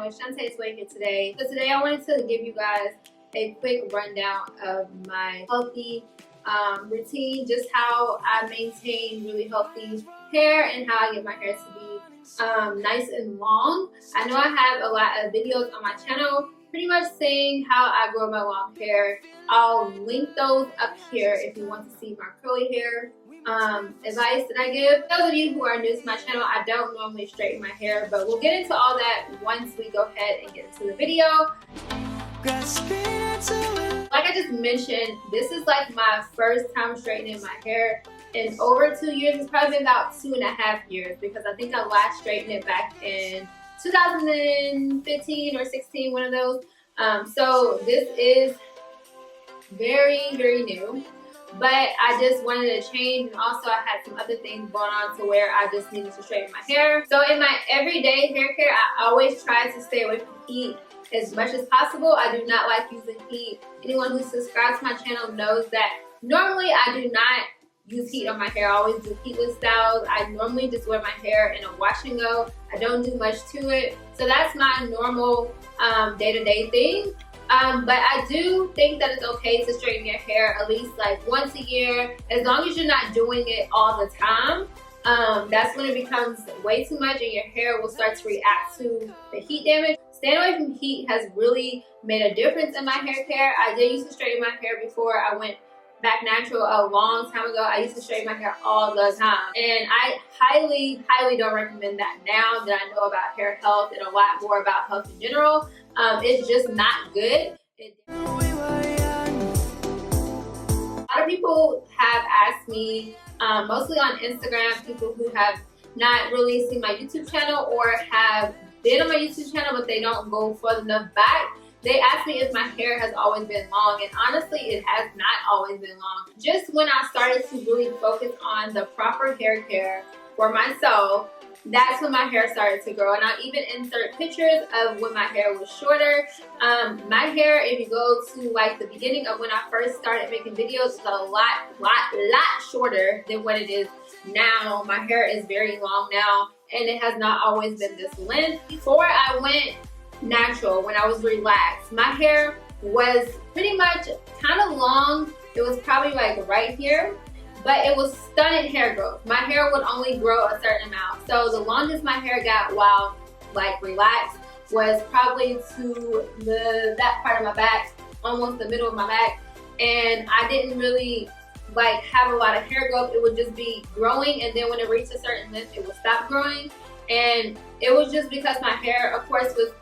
channel. It's Shantae's Way here today. So today I wanted to give you guys a quick rundown of my healthy routine, just how I maintain really healthy hair and how I get my hair to be nice and long. I know I have a lot of videos on my channel pretty much saying how I grow my long hair. I'll link those up here if you want to see my curly hair advice that I give. Those of you who are new to my channel, I don't normally straighten my hair, but we'll get into all that once we go ahead and get into the video. Like I just mentioned, this is like my first time straightening my hair in over 2 years. It's probably been about 2.5 years because I think I last straightened it back in 2015 or 16, one of those. So this is very, very new. But I just wanted to change, and also I had some other things going on to where I just needed to straighten my hair. So in my everyday hair care, I always try to stay away from heat as much as possible. I do not like using heat. Anyone who subscribes to my channel knows that normally I do not use heat on my hair. I always do heatless styles. I normally just wear my hair in a wash and go. I don't do much to it. So that's my normal day-to-day thing. But I do think that it's okay to straighten your hair at least like once a year, as long as you're not doing it all the time. That's when it becomes way too much and your hair will start to react to the heat damage. Staying away from heat has really made a difference in my hair care. I did used to straighten my hair before I went back natural a long time ago. I used to straighten my hair all the time, and I highly don't recommend that now that I know about hair health and a lot more about health in general. It's just not good. A lot of people have asked me, mostly on Instagram, people who have not really seen my YouTube channel or have been on my YouTube channel but they don't go further enough back. They asked me if my hair has always been long, and honestly, it has not always been long. Just when I started to really focus on the proper hair care for myself, that's when my hair started to grow. And I even insert pictures of when my hair was shorter. My hair, if you go to like the beginning of when I first started making videos, is a lot shorter than what it is now. My hair is very long now, and it has not always been this length. Before I went natural, when I was relaxed, my hair was pretty much kind of long. It was probably like right here, but it was stunted hair growth. My hair would only grow a certain amount. So the longest my hair got while like relaxed was probably to that part of my back, almost the middle of my back. And I didn't really like have a lot of hair growth. It would just be growing, and then when it reached a certain length, it would stop growing. And it was just because my hair, of course, was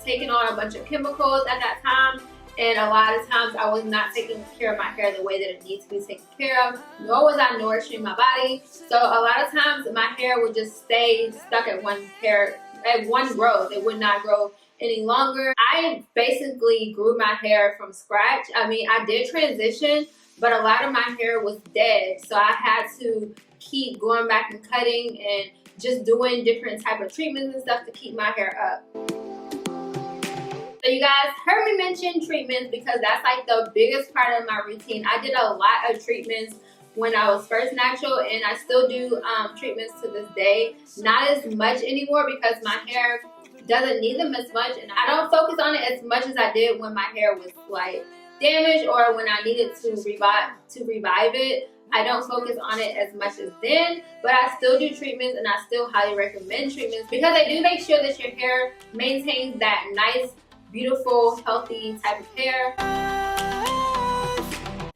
taking on a bunch of chemicals at that time, and a lot of times I was not taking care of my hair the way that it needs to be taken care of, nor was I nourishing my body. So a lot of times my hair would just stay stuck at one growth. It would not grow any longer. I basically grew my hair from scratch. I mean, I did transition, but a lot of my hair was dead, so I had to keep going back and cutting and just doing different type of treatments and stuff to keep my hair up. So you guys heard me mention treatments because that's like the biggest part of my routine. I did a lot of treatments when I was first natural, and I still do treatments to this day. Not as much anymore because my hair doesn't need them as much, and I don't focus on it as much as I did when my hair was like damaged or when I needed to revive it. I don't focus on it as much as then, but I still do treatments, and I still highly recommend treatments because they do make sure that your hair maintains that nice, beautiful, healthy type of hair. I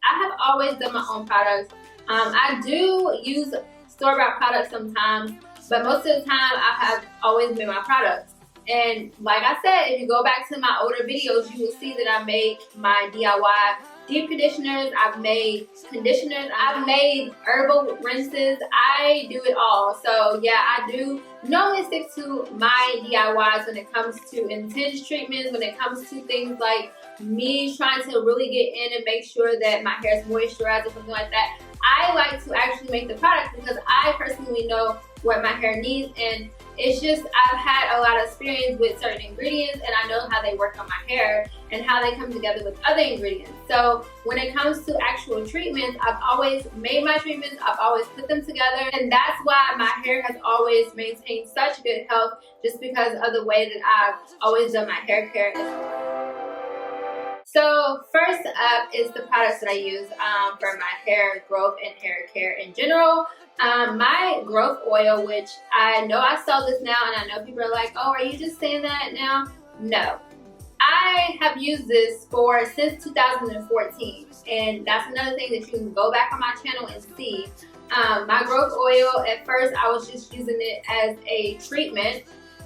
have always done my own products. I do use store-bought products sometimes, but most of the time I have always made my products. And like I said, if you go back to my older videos, you will see that I make my DIY deep conditioners, I've made conditioners, I've made herbal rinses. I do it all. So yeah, I do normally stick to my DIYs when it comes to intense treatments, when it comes to things like me trying to really get in and make sure that my hair is moisturized or something like that. I like to actually make the product because I personally know what my hair needs, and It's just I've had a lot of experience with certain ingredients, and I know how they work on my hair and how they come together with other ingredients. So when it comes to actual treatments, I've always made my treatments, I've always put them together, and that's why my hair has always maintained such good health, just because of the way that I've always done my hair care. So first up is the products that I use for my hair growth and hair care in general. My growth oil, which I know I sell this now, and I know people are like, oh, are you just saying that now? No. I have used this since 2014, and that's another thing that you can go back on my channel and see. My growth oil, at first I was just using it as a treatment.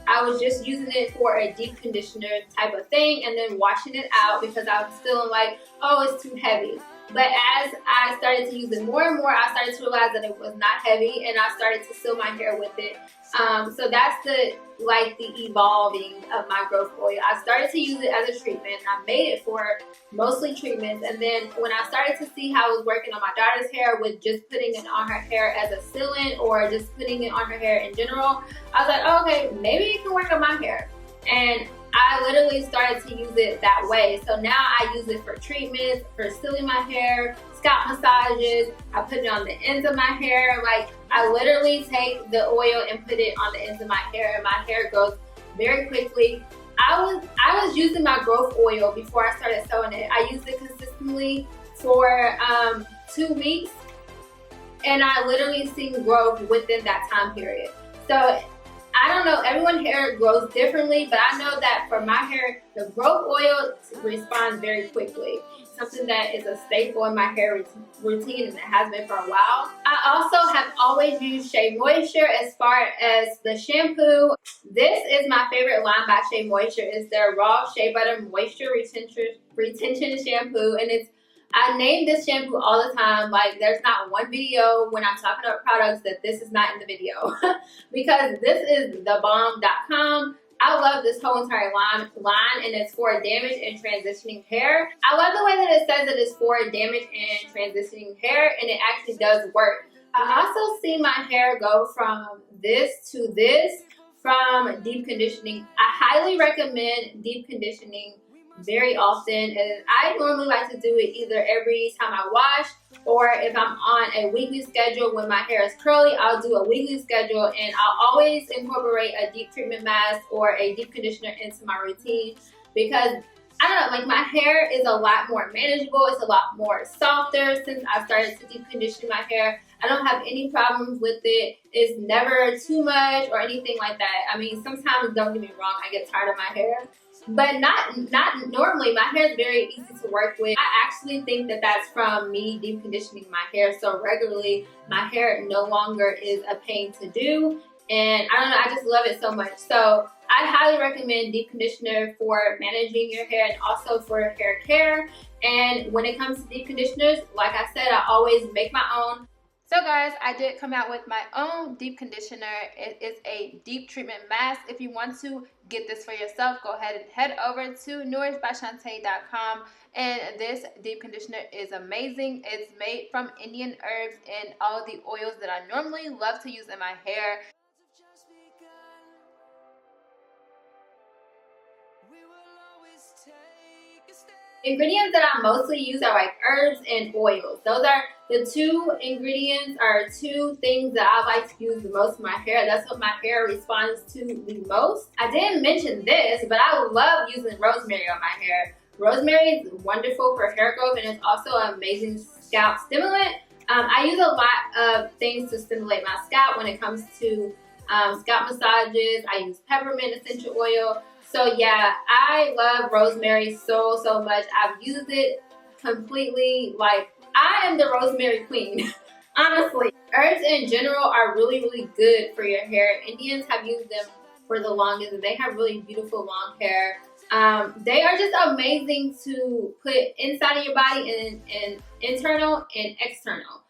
I was just using it for a deep conditioner type of thing and then washing it out because I was feeling like, oh, it's too heavy. But as I started to use it more and more, I started to realize that it was not heavy, and I started to seal my hair with it. So that's the evolving of my growth oil. I started to use it as a treatment. I made it for mostly treatments, and then when I started to see how it was working on my daughter's hair with just putting it on her hair as a sealant or just putting it on her hair in general, I was like, oh, okay, maybe it can work on my hair. And I literally started to use it that way. So now I use it for treatments, for sealing my hair, scalp massages. I put it on the ends of my hair. Like, I literally take the oil and put it on the ends of my hair, and my hair grows very quickly. I was using my growth oil before I started selling it. I used it consistently for 2 weeks, and I literally seen growth within that time period. So I don't know, everyone's hair grows differently, but I know that for my hair, the growth oil responds very quickly. Something that is a staple in my hair routine, and it has been for a while. I also have always used Shea Moisture as far as the shampoo. This is my favorite line by Shea Moisture. It's their Raw Shea Butter Moisture Retention Shampoo, and I name this shampoo all the time. Like, there's not one video when I'm talking about products that this is not in the video because this is thebomb.com. I love this whole entire line, and it's for damaged and transitioning hair. I love the way that it says that it's for damaged and transitioning hair, and it actually does work. I also see my hair go from this to this from deep conditioning. I highly recommend deep conditioning very often, and I normally like to do it either every time I wash, or if I'm on a weekly schedule when my hair is curly, I'll do a weekly schedule, and I'll always incorporate a deep treatment mask or a deep conditioner into my routine because I don't know, like, my hair is a lot more manageable. It's a lot more softer since I started to deep condition my hair. I don't have any problems with it. It's never too much or anything like that. I mean, sometimes, don't get me wrong, I get tired of my hair, but not normally. My hair is very easy to work with. I actually think that that's from me deep conditioning my hair so regularly. My hair no longer is a pain to do, and I don't know, I just love it so much. So I highly recommend deep conditioner for managing your hair and also for hair care. And when it comes to deep conditioners, like I said, I always make my own. So guys, I did come out with my own deep conditioner. It is a deep treatment mask. If you want to get this for yourself, go ahead and head over to nourishedbyshantae.com. And this deep conditioner is amazing. It's made from Indian herbs and all the oils that I normally love to use in my hair. Ingredients that I mostly use are like herbs and oils. Those are the two ingredients, or two things that I like to use the most in my hair. That's what my hair responds to the most. I didn't mention this, but I love using rosemary on my hair. Rosemary is wonderful for hair growth, and it's also an amazing scalp stimulant. I use a lot of things to stimulate my scalp when it comes to scalp massages. I use peppermint essential oil. So yeah, I love rosemary so much. I've used it completely. Like, I am the rosemary queen, honestly. Herbs in general are really good for your hair. Indians have used them for the longest, and they have really beautiful long hair. They are just amazing to put inside of your body, and internal and external.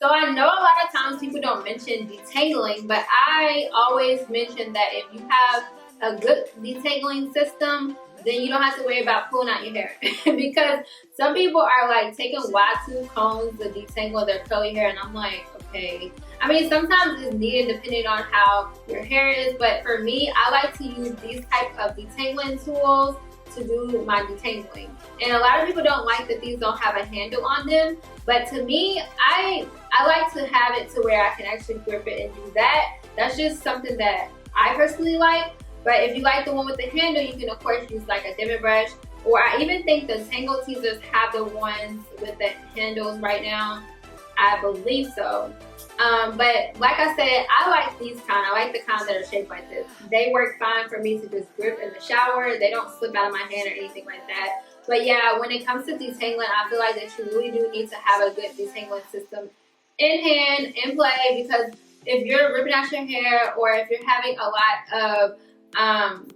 So I know a lot of times people don't mention detangling, but I always mention that if you have a good detangling system, then you don't have to worry about pulling out your hair. Because some people are like taking wide-tooth combs to detangle their curly hair, and I'm like, okay. I mean, sometimes it's needed depending on how your hair is, but for me, I like to use these type of detangling tools to do my detangling. And a lot of people don't like that these don't have a handle on them, but to me, I like to have it to where I can actually grip it and do that. That's just something that I personally like. But if you like the one with the handle, you can of course use like a divot brush, or I even think the Tangle Teezers have the ones with the handles right now. I believe so. But like I said, I like these kind. I like the kind that are shaped like this. They work fine for me to just grip in the shower. They don't slip out of my hand or anything like that. But yeah, when it comes to detangling, I feel like that you really do need to have a good detangling system in hand, in play, because if you're ripping out your hair or if you're having a lot of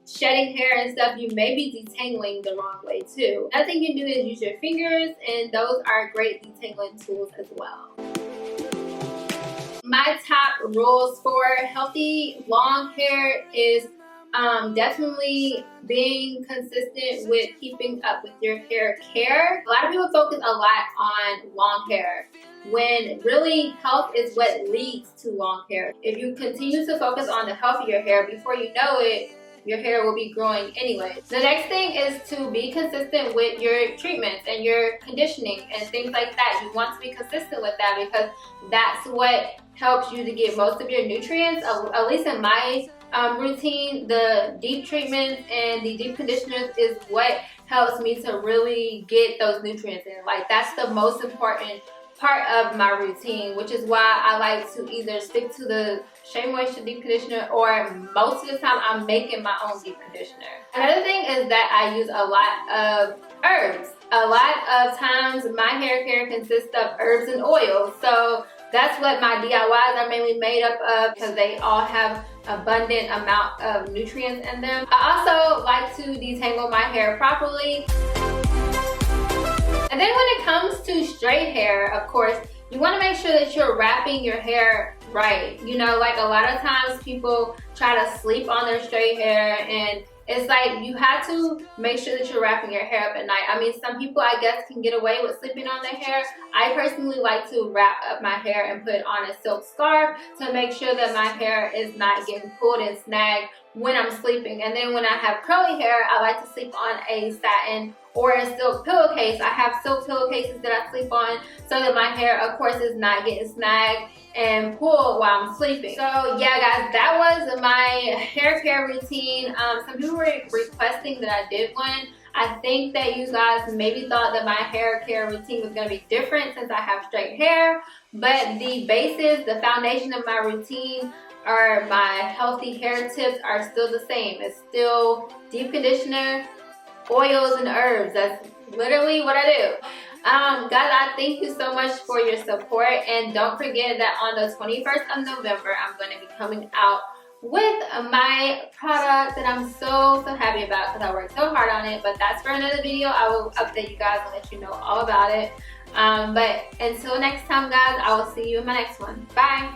shedding hair and stuff, you may be detangling the wrong way too. Another thing you can do is use your fingers, and those are great detangling tools as well. My top rules for healthy long hair is definitely being consistent with keeping up with your hair care. A lot of people focus a lot on long hair, when really health is what leads to long hair. If you continue to focus on the health of your hair, before you know it, your hair will be growing anyway. The next thing is to be consistent with your treatments and your conditioning and things like that. You want to be consistent with that because that's what helps you to get most of your nutrients. At least in my routine, the deep treatments and the deep conditioners is what helps me to really get those nutrients in. Like, that's the most important part of my routine, which is why I like to either stick to the Shea Moisture Deep Conditioner, or most of the time I'm making my own deep conditioner. Another thing is that I use a lot of herbs. A lot of times my hair care consists of herbs and oils, so that's what my DIYs are mainly made up of, because they all have abundant amount of nutrients in them. I also like to detangle my hair properly. And then when it comes to straight hair, of course, you want to make sure that you're wrapping your hair right. You know, like a lot of times people try to sleep on their straight hair, and it's like you have to make sure that you're wrapping your hair up at night. I mean, some people, I guess, can get away with sleeping on their hair. I personally like to wrap up my hair and put on a silk scarf to make sure that my hair is not getting pulled and snagged when I'm sleeping. And then when I have curly hair, I like to sleep on a satin or a silk pillowcase. I have silk pillowcases that I sleep on so that my hair, of course, is not getting snagged and pulled while I'm sleeping. So yeah, guys, that was my hair care routine. Some people were requesting that I did one. I think that you guys maybe thought that my hair care routine was going to be different since I have straight hair, but the basis, the foundation of my routine, or my healthy hair tips, are still the same. It's still deep conditioner, oils, and herbs. That's literally what I do. Guys, I thank you so much for your support, and don't forget that on the 21st of November, I'm going to be coming out with my product that I'm so happy about because I worked so hard on it. But that's for another video. I will update you guys and let you know all about it. But until next time, guys, I will see you in my next one. Bye.